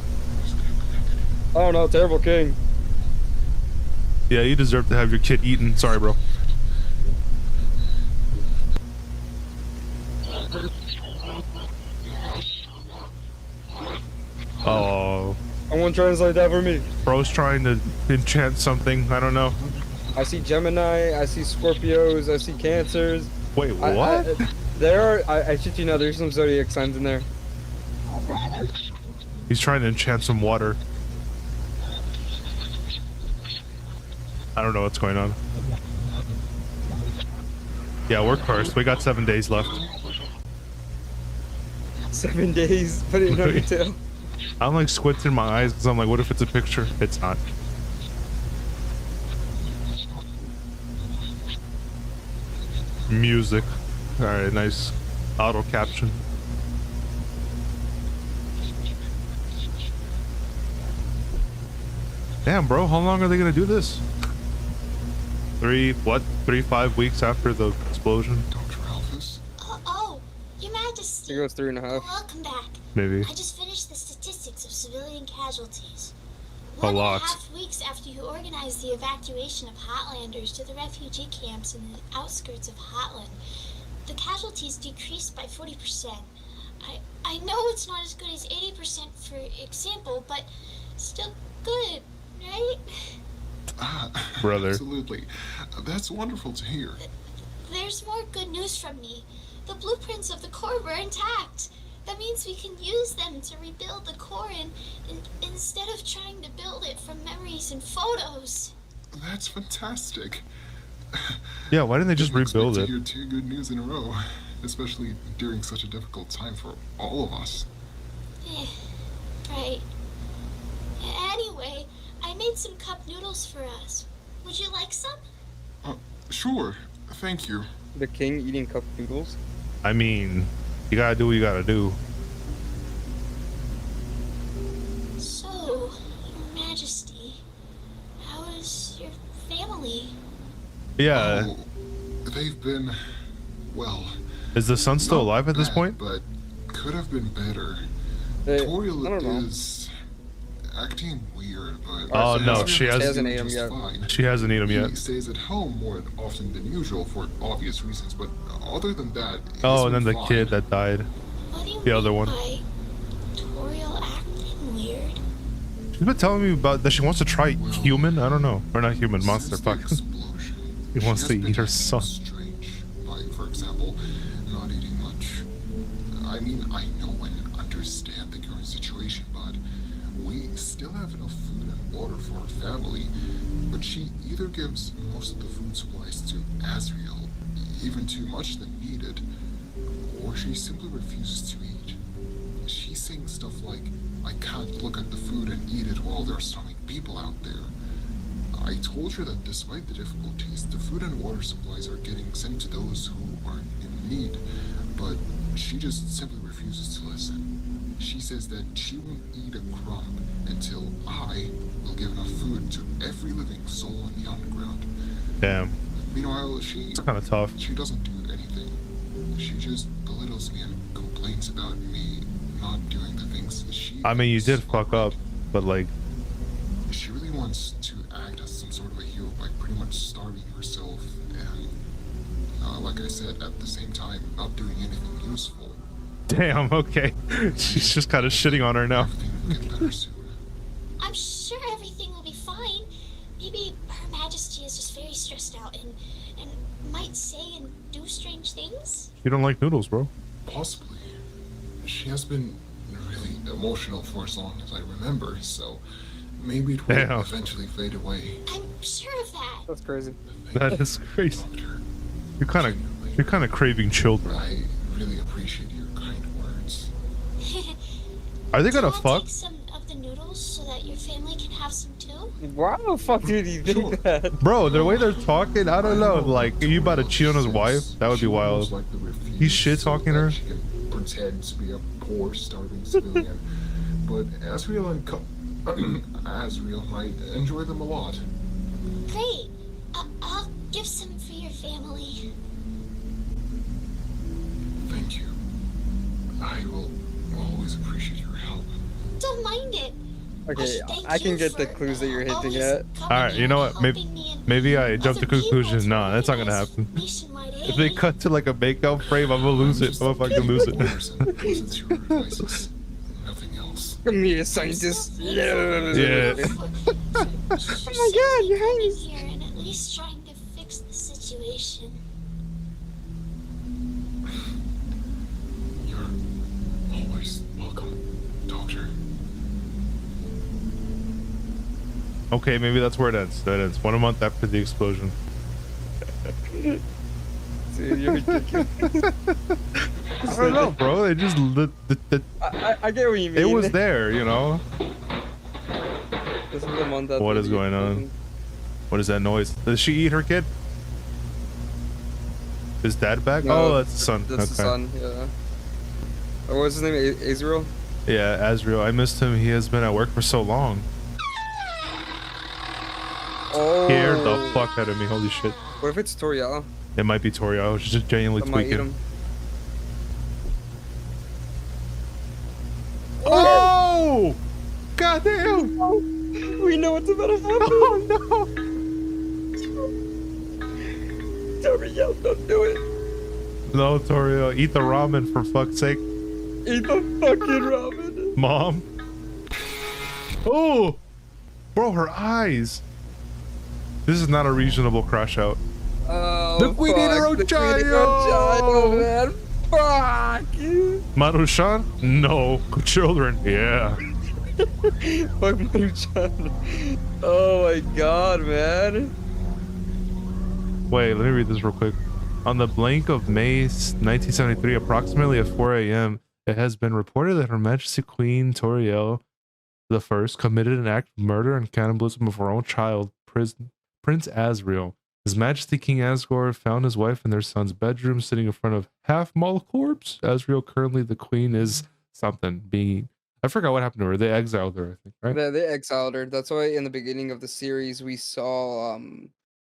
Oh no, terrible king. Yeah, you deserve to have your kid eaten. Sorry, bro. Oh. Someone translate that for me. Bro's trying to enchant something. I don't know. I see Gemini, I see Scorpios, I see Cancers. Wait, what? I shit you know, there's some zodiac signs in there. He's trying to enchant some water. I don't know what's going on. Yeah, we're cursed. We got 7 days left. 7 days, put it in Undertale. I'm like squinting my eyes because I'm like, what if it's a picture? It's not. Music. Alright, nice. Auto caption. Damn, bro, how long are they gonna do this? 5 weeks after the explosion? Dr. Alphys? Oh, Your Majesty. It goes 3.5. Welcome back. Maybe. I just finished the statistics of civilian casualties. A lot. 1.5 weeks after you organized the evacuation of Hotlanders to the refugee camps in the outskirts of Hotland, the casualties decreased by 40%. I know it's not as good as 80%, for example, but still good, right? Brother. Absolutely. That's wonderful to hear. There's more good news from me. The blueprints of the core were intact. That means we can use them to rebuild the core instead of trying to build it from memories and photos. That's fantastic. Yeah, why didn't they just rebuild to it? hear 2 good news in a row, especially during such a difficult time for all of us. Right. Anyway, I made some cup noodles for us. Would you like some? Sure. Thank you. The king eating cup noodles? I mean, you gotta do what you gotta do. So, Your Majesty, how is your family? Yeah. Oh, they've been, well... Is the son still not alive at this bad, point? But could have been better. I Toriel don't know. is acting weird, but... Oh, no, she hasn't ate 'em just yet. fine. She hasn't eaten him He yet. stays at home more often than usual for obvious reasons, but other than that, Oh, and he's then the been kid fine. that died. What do you The other mean one. by Toriel acting weird? She's been telling me about that she wants to try human. I don't know. Or not human, monster. Since the Fuck. explosion, He she wants has to been eat her acting son. Strange, like for example, not eating much. I mean, I know and understand the current situation, but we still have enough food and water for our family. But she either gives most of the food supplies to Asriel, even too much than needed, or she simply refuses to eat. She's saying stuff like, I can't look at the food and eat it while there are starving people out there. I told her that despite the difficulties, the food and water supplies are getting sent to those who are in need, but she just simply refuses to listen. She says that she won't eat a crumb until I will give enough food to every living soul in the underground. Damn. Meanwhile, she... It's kind of tough. She doesn't do anything. She just belittles me and complains about me not doing the things that she... I mean, you did thinks fuck are up, but like... She really wants to act as some sort of a hero by pretty much starving herself and, like I said, at the same time, not doing anything useful. Damn, okay. She's just kind of shitting on her now. Everything will get better soon. I'm sure maybe Her Majesty is just very stressed out and might say and do strange things? You don't like noodles, bro. Possibly. She has been really emotional for as long as I remember, so maybe it will Damn. eventually fade away. I'm sure of that. That's crazy. That is crazy. You're kind of craving children. I really appreciate your kind words. Are they gonna Do you want fuck? to take some of the noodles so that your family can have some too? Why the fuck did he think that? Bro, the way they're talking, I don't know. Like, are you about to cheat on his wife? That would be wild. He's shit talking her. She can pretend to be a poor, starving civilian, but Asriel and Asriel might enjoy them a lot. Great. I'll give some for your family. Thank you. I will always appreciate your help. Don't mind it. Okay, I can get the clues that you're hinting at. Alright, you know what? Maybe I jumped to conclusions. Nah, that's not gonna happen. If they cut to like a makeout frame, I'm gonna lose it. I'm gonna fucking lose it. Nothing else. Come here, scientist. Yeah. Oh my god, you're hiding here and at least trying to fix the situation. You're always welcome, Doctor. Okay, maybe that's where it ends. That ends 1 month after the explosion. Dude, you're ridiculous. I don't know, bro. They just I get what you mean. it was there, you know. This is the month after What is the going on? explosion. What is that noise? Does she eat her kid? Is dad back? No, Oh, that's the son. That's the son, yeah. What was his name? Azrael? Yeah, Asriel. I missed him. He has been at work for so long. Oh. Scared the fuck out of me. Holy shit. What if it's Toriel? It might be Tori. I was just genuinely That might eat tweaking. him. Oh! God damn! We know what's about to happen. Oh no! Toriel, don't do it. No, Tori, eat the ramen for fuck's sake. Eat the fucking ramen. Mom. Oh! Bro, her eyes. This is not a reasonable crash out. Oh, The Queen fuck, the Queen Rochayo, man. Fuck. Marushan? No. Children. Yeah. Fuck Marushan. Oh my god, man. Wait, let me read this real quick. On the blank of May 1973, approximately at 4 a.m., it has been reported that Her Majesty Queen Toriel I committed an act of murder and cannibalism of her own child, Prince Asriel. His Majesty King Asgore found his wife in their son's bedroom sitting in front of half-mauled corpse. Asriel, currently the queen, is something being... I forgot what happened to her. They exiled her, I think, right? They exiled her. That's why in the beginning of the series we saw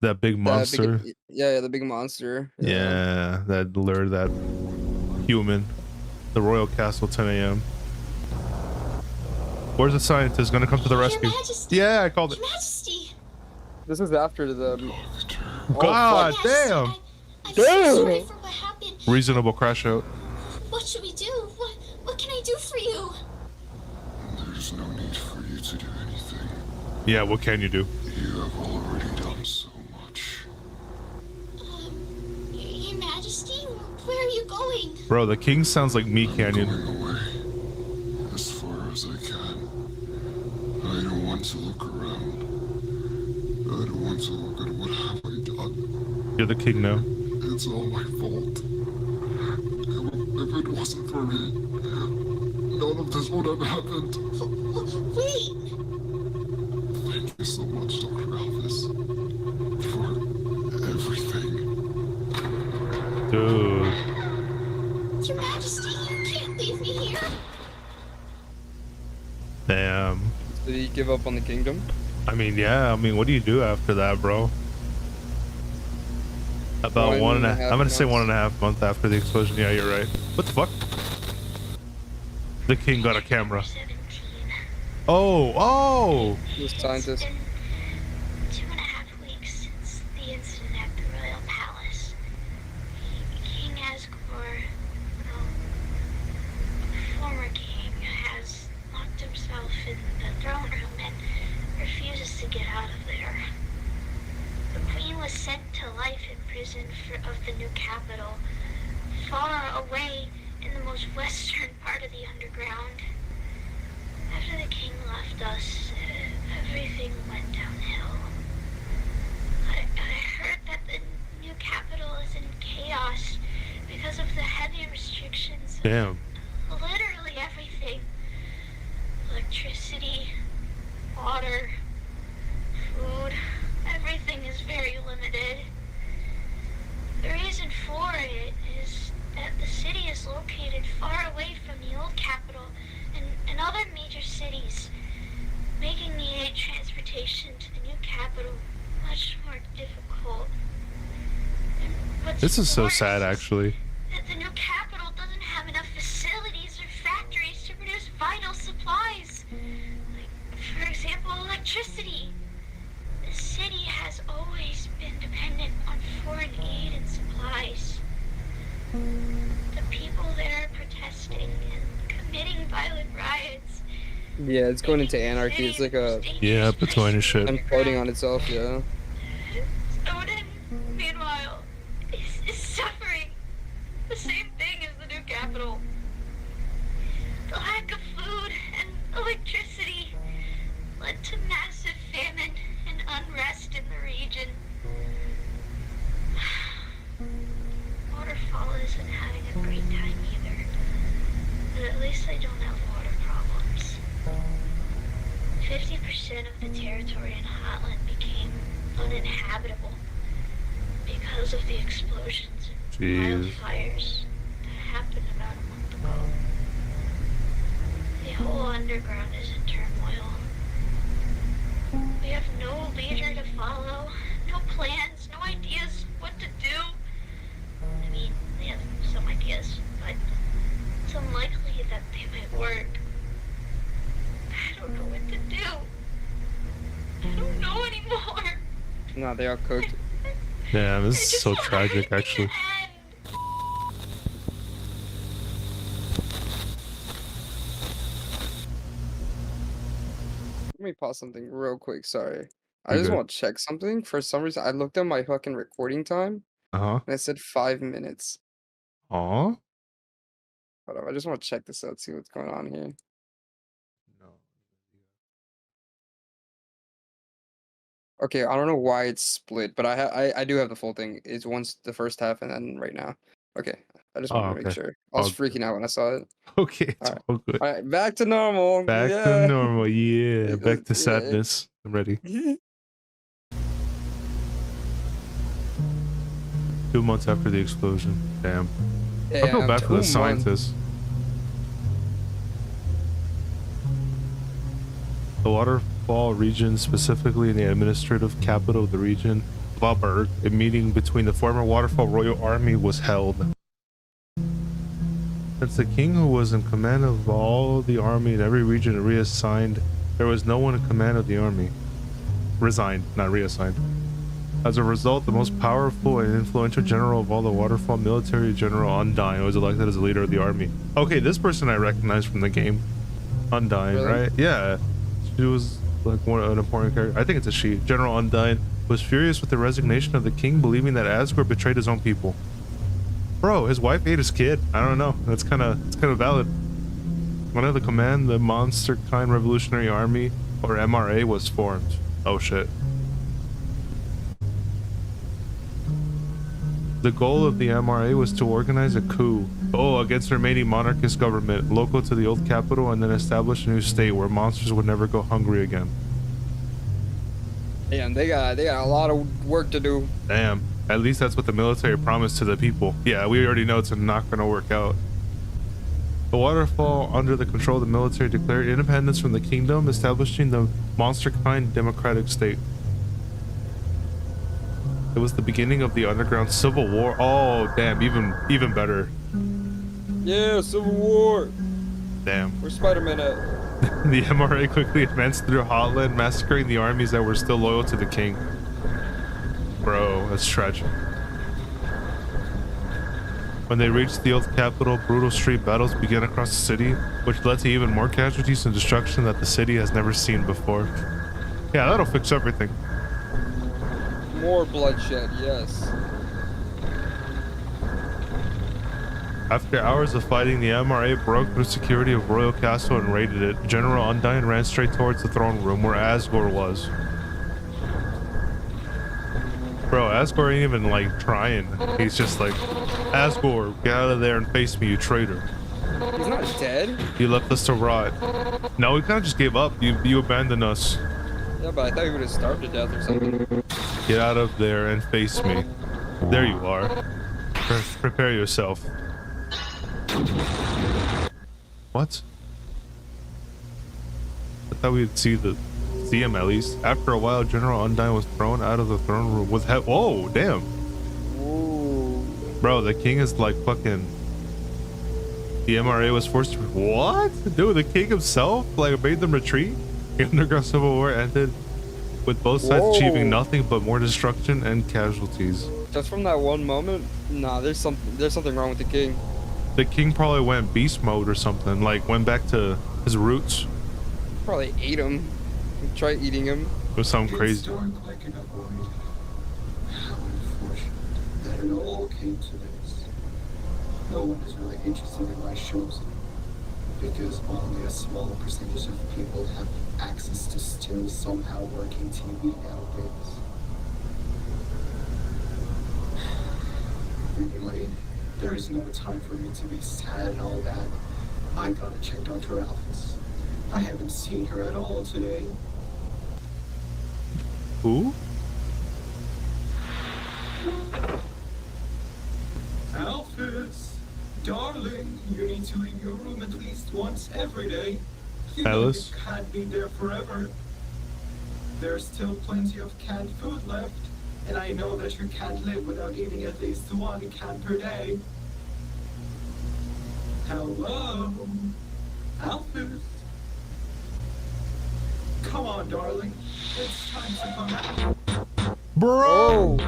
That big monster. yeah, the big monster. Yeah, that lured that human. The royal castle, 10 a.m. Where's the scientist? Gonna come to the rescue. Yeah, I called it. Your Majesty. This is after the... God fuck. damn! I'm so sorry for what happened. Reasonable crash out. What should we do? What can I do for you? There's no need for you to do anything. Yeah, what can you do? You have already done so much. Your Majesty, where are you going? Bro, the king sounds like me, Canyon. Going away. As far as I can. I don't want to look around. I don't want to look at what have I done. You're the king now. It's all my fault. If it wasn't for me, none of this would have happened. Wait! Thank you so much, Dr. Alvis, for everything. Dude. Your Majesty, you can't leave me here. Damn. Did he give up on the kingdom? I mean, yeah. I mean, what do you do after that, bro? About 1.5. I'm gonna say 1.5 months after the explosion. Yeah, you're right. What the fuck? The king got a camera. Oh! The scientist. 2.5 weeks since the incident at the royal palace. King Asgore, former king, has locked himself in the throne room and refuses to get out of there. sent to life in prison of the new capital, far away in the most western part of the underground. After the king left us, everything went downhill. I heard that the new capital is in chaos because of the heavy restrictions. Damn. Literally everything. Electricity, water, food, everything is very limited. The reason for it is that the city is located far away from the old capital and other major cities, making the aid transportation to the new capital much more difficult. And what's This is so worse sad, is actually. that the new capital doesn't have enough facilities or factories to produce vital supplies. Like, for example, electricity. The city has always been dependent on foreign aid and supplies. The people there are protesting and committing violent riots. Yeah, it's going into anarchy. It's like a Yeah, between and shit. imploding on itself. Yeah. Snowden, meanwhile, is suffering the same thing as the new capital. The lack of food and electricity led to massive famine and unrest in the region. Waterfall isn't having a great time either, but at least they don't have water problems. 50% of the territory in Hotland became uninhabitable because of the explosions and wildfires that happened about a month ago. The whole underground is in turmoil. We have no leader to follow, no plans, no ideas what to do. I mean, they have some ideas, but it's unlikely that they might work. I don't know what to do. I don't know anymore. No, they are cooked. Yeah, this is so tragic, actually. Let me pause something real quick. Sorry. I You're just good. want to check something. For some reason, I looked at my fucking recording time Uh-huh. and it said 5 minutes. Aw. Hold on, I just want to check this out, see what's going on here. Okay, I don't know why it's split, but I do have the full thing. It's once the first half and then right now. Okay, I just Oh, wanted to make okay. sure. I was All freaking out when I saw it. Okay, it's Alright. all good. Alright, back to normal. Back yeah. to normal, yeah. Back to Yeah. sadness. I'm ready. 2 months after the explosion. Damn. I feel Damn, bad for 2 the months. scientists. The waterfall region, specifically in the administrative capital of the region, Viborg, a meeting between the former Waterfall Royal Army was held. Since the king, who was in command of all the army in every region, reassigned, there was no one in command of the army. Resigned, not reassigned. As a result, the most powerful and influential general of all the Waterfall military, General Undyne, was elected as the leader of the army. Okay, this person I recognize from the game. Undyne, Really? right? Yeah. She was like an important character. I think it's a she. General Undyne was furious with the resignation of the king, believing that Asgore betrayed his own people. Bro, his wife ate his kid. I don't know. It's kind of valid. Under the command, the Monster Kind Revolutionary Army, or MRA, was formed. Oh shit. The goal of the MRA was to organize a coup, against the remaining monarchist government, local to the old capital, and then establish a new state where monsters would never go hungry again. Damn, they got a lot of work to do. Damn. At least that's what the military promised to the people. Yeah, we already know it's not gonna work out. The Waterfall, under the control of the military, declared independence from the kingdom, establishing the Monster Kind democratic state. It was the beginning of the underground civil war. Oh, damn, even better. Yeah, Civil War. Damn. Where's Spider-Man at? The MRA quickly advanced through Hotland, massacring the armies that were still loyal to the king. Bro, that's tragic. When they reached the old capital, brutal street battles began across the city, which led to even more casualties and destruction that the city has never seen before. Yeah, that'll fix everything. More bloodshed, yes. After hours of fighting, the MRA broke through security of Royal Castle and raided it. General Undyne ran straight towards the throne room where Asgore was. Bro, Asgore ain't even like trying. He's just like, Asgore, get out of there and face me, you traitor. He's not dead. You left us to rot. No, we kind of just gave up. You abandoned us. Yeah, but I thought he would have starved to death or something. Get out of there and face me. There you are. Prepare yourself. What? I thought we'd see him at least. After a while, General Undyne was thrown out of the throne room with whoa, damn. Ooh. Bro, the king is like fucking. The MRA was forced to. What? Dude, the king himself like made them retreat. The underground civil war ended with both sides achieving nothing but more destruction and casualties. Just from that one moment? Nah, there's something wrong with the king. The king probably went beast mode or something, like went back to his roots. Probably ate him. Try eating him. It was something crazy. How unfortunate that it all came to this. No one is really interested in my shows because only a small percentage of people have access to still somehow working TV nowadays. Anyway, there is no time for me to be sad and all that. I gotta check Dr. Alphys. I haven't seen her at all today. Who? Alphys, darling, you need to leave your room at least once every day. You Alice? know you can't be there forever. There's still plenty of canned food left, and I know that you can't live without eating at least one can per day. Hello? Alphys? Come on, darling. It's time to come out. Bro!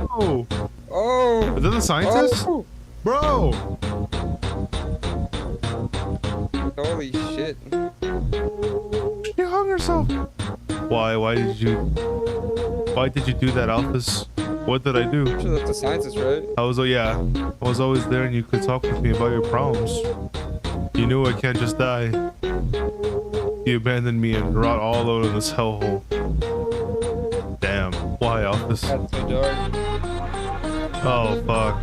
Oh! Is that the scientist? Oh. Bro! Holy shit. She hung herself. Why did you do that, Alphys? What did I do? Sure, that's the scientist, right? I was always there and you could talk with me about your problems. You knew I can't just die. You abandoned me and rot all alone in this hellhole. Damn. Why, Alphys? That's so dark. Oh, fuck.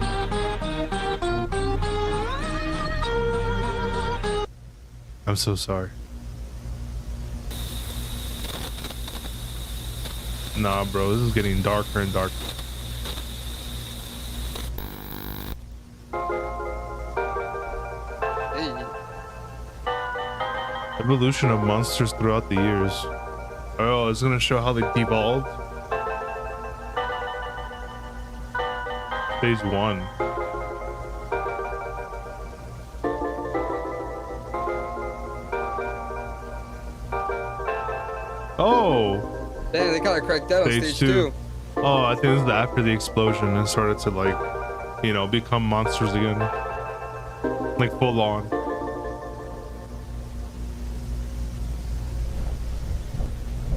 I'm so sorry. Nah, bro, this is getting darker and darker. Hey. Evolution of monsters throughout the years. Oh, it's gonna show how they evolved. Phase 1. Oh! Damn, they kind of cracked that on stage 2. Oh, I think this is after the explosion and started to like, you know, become monsters again. Like full on.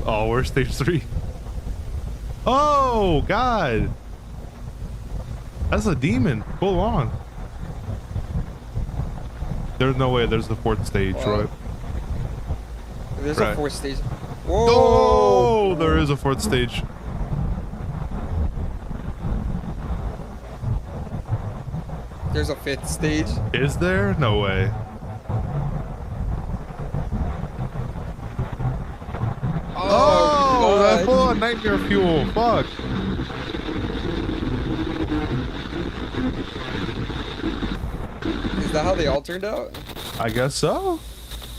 Oh, we're stage 3. Oh, God. That's a demon. Full on. There's no way there's the 4th stage, right? There's Right. a 4th stage. Whoa! Oh, there is a 4th stage. There's a 5th stage. Is there? No way. Oh, that's full of nightmare fuel. Fuck. Is that how they all turned out? I guess so.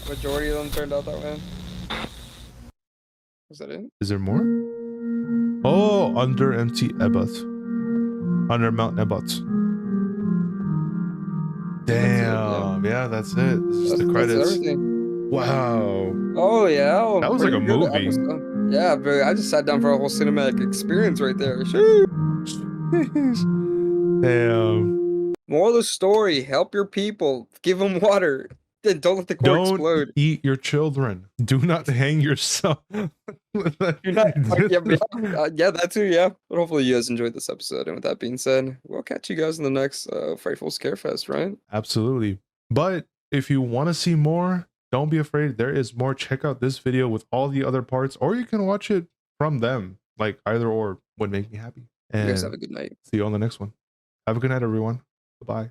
Majority of them turned out that way. Was that it? Is there more? Oh, under empty Ebot. Under Mount Ebot. Damn. Yeah, that's it. It's just the credits. Wow. Oh yeah. That was like a pretty good movie. episode. Yeah, but I just sat down for a whole cinematic experience right there. Sheesh. Damn. Moral of the story: help your people. Give them water. Then don't let the core Don't explode. eat your children. Do not hang yourself. You're not. Yeah, that too. Yeah. But hopefully you guys enjoyed this episode. And with that being said, we'll catch you guys in the next Frightful Scarefest, right? Absolutely. But if you want to see more, don't be afraid. There is more. Check out this video with all the other parts, or you can watch it from them. Like either or would make me happy. And You guys have a good night. see you on the next one. Have a good night, everyone. Bye-bye.